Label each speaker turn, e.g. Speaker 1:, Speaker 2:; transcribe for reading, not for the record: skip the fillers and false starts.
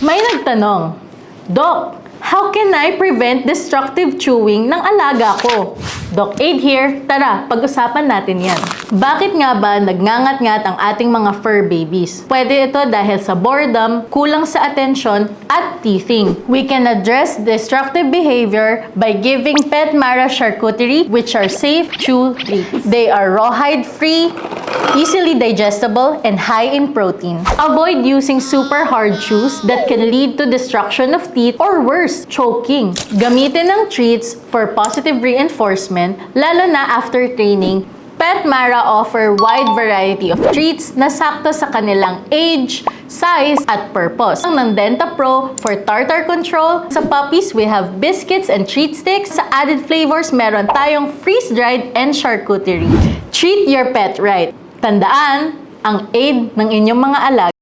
Speaker 1: May nagtanong, Doc, how can I prevent destructive chewing ng alaga ko? Doc Aid here, tara, pag-usapan natin yan. Bakit nga ba nagngangat-ngat ang ating mga fur babies? Pwede ito dahil sa boredom, kulang sa atensyon, at teething. We can address destructive behavior by giving PetMarra charcuterie, which are safe chew treats. They are rawhide-free, easily digestible, and high in protein. Avoid using super hard chews that can lead to destruction of teeth or worse, choking. Gamitin ang treats for positive reinforcement, lalo na after training. PetMarra offer wide variety of treats na sakto sa kanilang age, size, at purpose. Ng Denta Pro for tartar control. Sa puppies, we have biscuits and treat sticks. Sa added flavors, meron tayong freeze-dried and charcuterie. Treat your pet right. Tandaan, ang aid ng inyong mga alaga